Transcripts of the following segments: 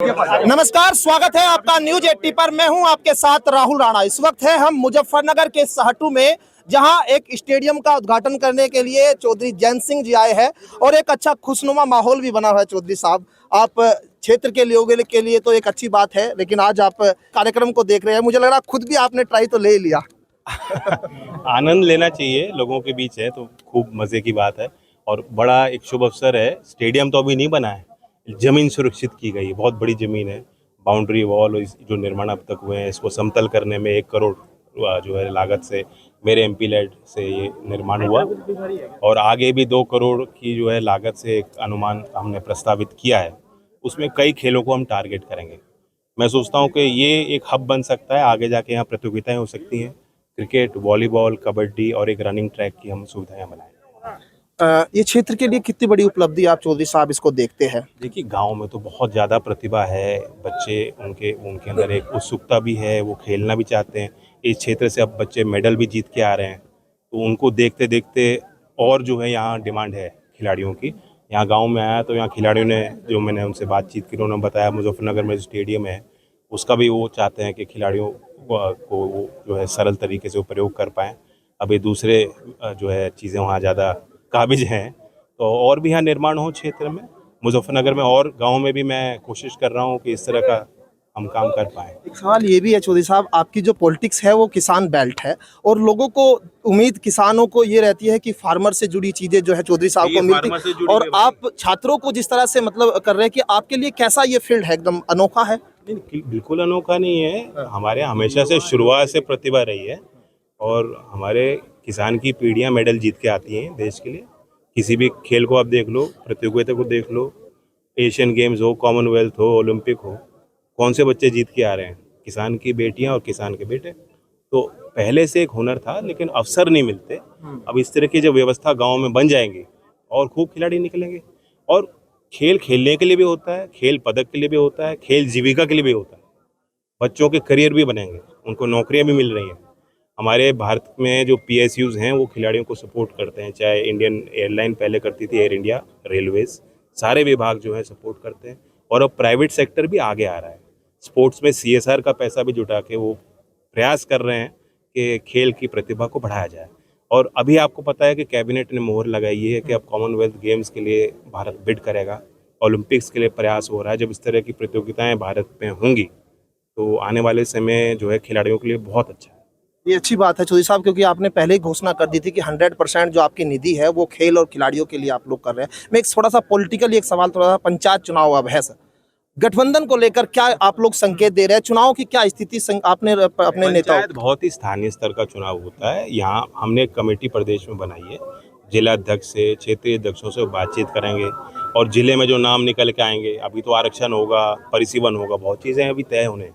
नमस्कार, स्वागत है आपका न्यूज 80 पर। मैं हूं आपके साथ राहुल राणा। इस वक्त है हम मुजफ्फरनगर के सहटू में, जहां एक स्टेडियम का उद्घाटन करने के लिए चौधरी जैन सिंह जी आए हैं और एक अच्छा खुशनुमा माहौल भी बना हुआ है। चौधरी साहब, आप क्षेत्र के लोगों के लिए तो एक अच्छी बात है, लेकिन आज आप कार्यक्रम को देख रहे हैं, मुझे लग रहा खुद भी आपने ट्राई तो ले लिया। आनंद लेना चाहिए, लोगों के बीच है तो खूब मजे की बात है और बड़ा एक शुभ अवसर है। स्टेडियम तो अभी नहीं बना है, जमीन सुरक्षित की गई है, बहुत बड़ी जमीन है। बाउंड्री वॉल जो निर्माण अब तक हुए हैं, इसको समतल करने में 1 करोड़ जो है लागत से मेरे एमपी लेड से ये निर्माण हुआ और आगे भी 2 करोड़ की जो है लागत से एक अनुमान हमने प्रस्तावित किया है। उसमें कई खेलों को हम टारगेट करेंगे। मैं सोचता हूँ कि ये एक हब बन सकता है, आगे जाके यहाँ प्रतियोगिताएं हो सकती हैं। क्रिकेट, वॉलीबॉल, कबड्डी और एक रनिंग ट्रैक की हम सुविधाएं बनाएं। ये क्षेत्र के लिए कितनी बड़ी उपलब्धि आप चौधरी साहब इसको देखते हैं? देखिए, गांव में तो बहुत ज़्यादा प्रतिभा है, बच्चे उनके अंदर एक उत्सुकता भी है, वो खेलना भी चाहते हैं। इस क्षेत्र से अब बच्चे मेडल भी जीत के आ रहे हैं, तो उनको देखते देखते और जो है यहाँ डिमांड है खिलाड़ियों की। यहाँ गांव में आया तो यहाँ खिलाड़ियों ने, जो मैंने उनसे बातचीत की, उन्होंने बताया मुजफ्फरनगर में स्टेडियम है, उसका भी वो चाहते हैं कि खिलाड़ियों को वो जो है सरल तरीके से वो प्रयोग कर पाएँ। अभी दूसरे जो है चीज़ें वहाँ ज़्यादा काबिज हैं, तो और भी यहाँ निर्माण हो क्षेत्र में, मुजफ्फरनगर में और गांव में भी। मैं कोशिश कर रहा हूँ कि इस तरह का हम काम कर पाएँ। एक सवाल ये भी है चौधरी साहब, आपकी जो पॉलिटिक्स है वो किसान बेल्ट है और लोगों को उम्मीद, किसानों को ये रहती है कि फार्मर से जुड़ी चीजें जो है चौधरी साहब को मिलती, और आप छात्रों को जिस तरह से मतलब कर रहे हैं कि आपके लिए कैसा ये फील्ड है? एकदम अनोखा है? नहीं, बिल्कुल अनोखा नहीं है। हमारे हमेशा से शुरुआत से प्रतिभा रही है और हमारे किसान की पीढ़ियाँ मेडल जीत के आती हैं देश के लिए। किसी भी खेल को आप देख लो, प्रतियोगिता को देख लो, एशियन गेम्स हो, कॉमनवेल्थ हो, ओलंपिक हो, कौन से बच्चे जीत के आ रहे हैं? किसान की बेटियां और किसान के बेटे। तो पहले से एक हुनर था, लेकिन अवसर नहीं मिलते। अब इस तरह की जब व्यवस्था गांव में बन जाएंगी और खूब खिलाड़ी निकलेंगे। और खेल खेलने के लिए भी होता है, खेल पदक के लिए भी होता है, खेल जीविका के लिए भी होता है। बच्चों के करियर भी बनेंगे, उनको नौकरियां भी मिल रही हैं। हमारे भारत में जो PSUs हैं वो खिलाड़ियों को सपोर्ट करते हैं, चाहे इंडियन एयरलाइन पहले करती थी, एयर इंडिया, रेलवेज, सारे विभाग जो है सपोर्ट करते हैं। और अब प्राइवेट सेक्टर भी आगे आ रहा है। स्पोर्ट्स में CSR का पैसा भी जुटा के वो प्रयास कर रहे हैं कि खेल की प्रतिभा को बढ़ाया जाए। और अभी आपको पता है कि कैबिनेट ने मोहर लगाई है कि अब कॉमनवेल्थ गेम्स के लिए भारत बिड करेगा, ओलंपिक्स के लिए प्रयास हो रहा है। जब इस तरह की प्रतियोगिताएं भारत में होंगी तो आने वाले समय जो है खिलाड़ियों के लिए बहुत अच्छा है। ये अच्छी बात है चौधरी साहब, क्योंकि आपने पहले ही घोषणा कर दी थी कि 100% जो आपकी निधि है वो खेल और खिलाड़ियों के लिए आप लोग कर रहे हैं। मैं एक थोड़ा सा पॉलिटिकली एक सवाल, थोड़ा सा पंचायत चुनाव अब है सर, गठबंधन को लेकर क्या आप लोग संकेत दे रहे हैं? चुनाव की क्या स्थिति आपने अपने नेताओं? बहुत ही स्थानीय स्तर का चुनाव होता है। यहाँ हमने एक कमेटी प्रदेश में बनाई है, जिला अध्यक्ष से, क्षेत्रीय अध्यक्षों से बातचीत करेंगे और जिले में जो नाम निकल के आएंगे, अभी तो आरक्षण होगा, परिसीमन होगा, बहुत चीज़ें अभी तय होने हैं।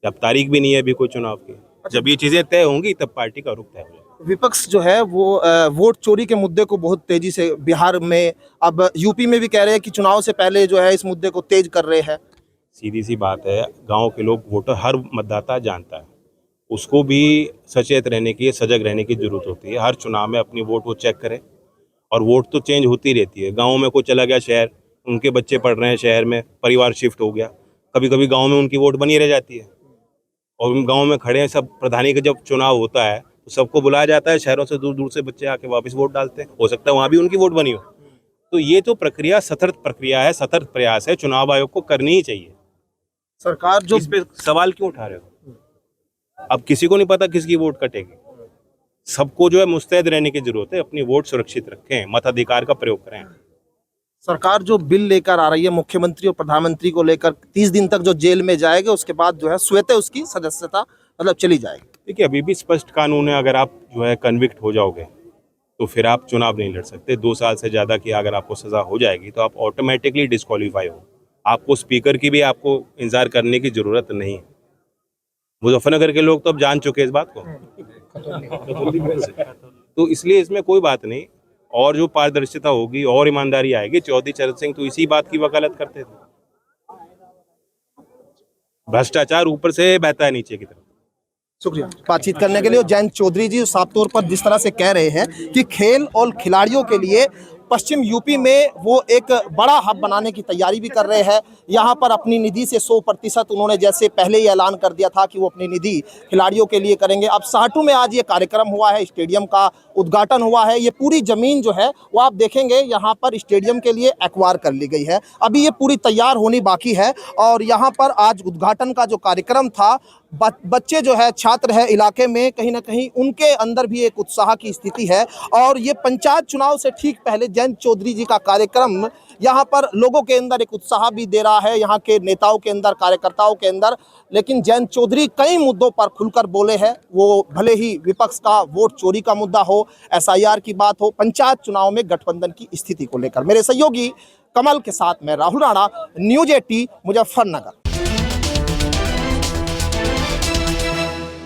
जब तारीख भी नहीं है अभी कोई चुनाव की, जब ये चीज़ें तय होंगी तब पार्टी का रुख तय हो जाएगा। विपक्ष जो है वो वोट चोरी के मुद्दे को बहुत तेजी से बिहार में, अब यूपी में भी कह रहे हैं कि चुनाव से पहले जो है इस मुद्दे को तेज कर रहे हैं। सीधी सी बात है, गांव के लोग, वोटर, हर मतदाता जानता है, उसको भी सचेत रहने की, सजग रहने की जरूरत होती है। हर चुनाव में अपनी वोट वो चेक करे और वोट तो चेंज होती रहती है। गांव में कोई चला गया शहर, उनके बच्चे पढ़ रहे हैं शहर में, परिवार शिफ्ट हो गया, कभी कभी गांव में उनकी वोट बनी रह जाती है। और उन गांव में खड़े हैं सब, प्रधानी का जब चुनाव होता है तो सबको बुलाया जाता है, शहरों से दूर दूर से बच्चे आके वापस वोट डालते हैं। हो सकता है वहाँ भी उनकी वोट बनी हो। तो ये तो प्रक्रिया सतर्क प्रक्रिया है, सतर्क प्रयास है, चुनाव आयोग को करनी ही चाहिए। सरकार जो इस पे सवाल क्यों उठा रहे हो? अब किसी को नहीं पता किसकी वोट कटेगी। सबको जो है मुस्तैद रहने की जरूरत है, अपनी वोट सुरक्षित रखें, मताधिकार का प्रयोग करें। सरकार जो बिल लेकर आ रही है मुख्यमंत्री और प्रधानमंत्री को लेकर, 30 दिन तक जो जेल में जाएगा, उसके बाद जो है स्वतः उसकी सदस्यता मतलब चली जाएगी। देखिए, अभी भी स्पष्ट कानून है, अगर आप जो है कन्विक्ट हो जाओगे तो फिर आप चुनाव नहीं लड़ सकते। 2 साल से ज़्यादा की अगर आपको सज़ा हो जाएगी तो आप ऑटोमेटिकली डिस्क्वालीफाई हो। आपको स्पीकर की भी आपको इंतजार करने की ज़रूरत नहीं है। मुजफ्फरनगर के लोग तो अब जान चुके हैं इस बात को। तो इसलिए इसमें कोई बात नहीं, और जो पारदर्शिता होगी और ईमानदारी आएगी। चौधरी चरण सिंह तो इसी बात की वकालत करते थे। भ्रष्टाचार ऊपर से बहता है नीचे की तरफ। शुक्रिया बातचीत करने के लिए। जयंत चौधरी जी साफ तौर पर जिस तरह से कह रहे हैं कि खेल और खिलाड़ियों के लिए पश्चिम यूपी में वो एक बड़ा हब बनाने की तैयारी भी कर रहे हैं। यहाँ पर अपनी निधि से 100% उन्होंने जैसे पहले ही ऐलान कर दिया था कि वो अपनी निधि खिलाड़ियों के लिए करेंगे। अब साहटू में आज ये कार्यक्रम हुआ है, स्टेडियम का उद्घाटन हुआ है। ये पूरी जमीन जो है वो आप देखेंगे यहाँ पर स्टेडियम के लिए एक्वायर कर ली गई है। अभी ये पूरी तैयार होनी बाकी है और यहाँ पर आज उद्घाटन का जो कार्यक्रम था, बच्चे जो है, छात्र है इलाके में, कहीं ना कहीं उनके अंदर भी एक उत्साह की स्थिति है। और ये पंचायत चुनाव से ठीक पहले जयंत चौधरी जी का कार्यक्रम यहाँ पर लोगों के अंदर एक उत्साह भी दे रहा है, यहाँ के नेताओं के अंदर, कार्यकर्ताओं के अंदर। लेकिन जयंत चौधरी कई मुद्दों पर खुलकर बोले हैं। वो भले ही विपक्ष का वोट चोरी का मुद्दा हो, SIR की बात हो, पंचायत चुनाव में गठबंधन की स्थिति को लेकर। मेरे सहयोगी कमल के साथ मैं राहुल राणा, न्यूज़ 18 मुजफ्फरनगर।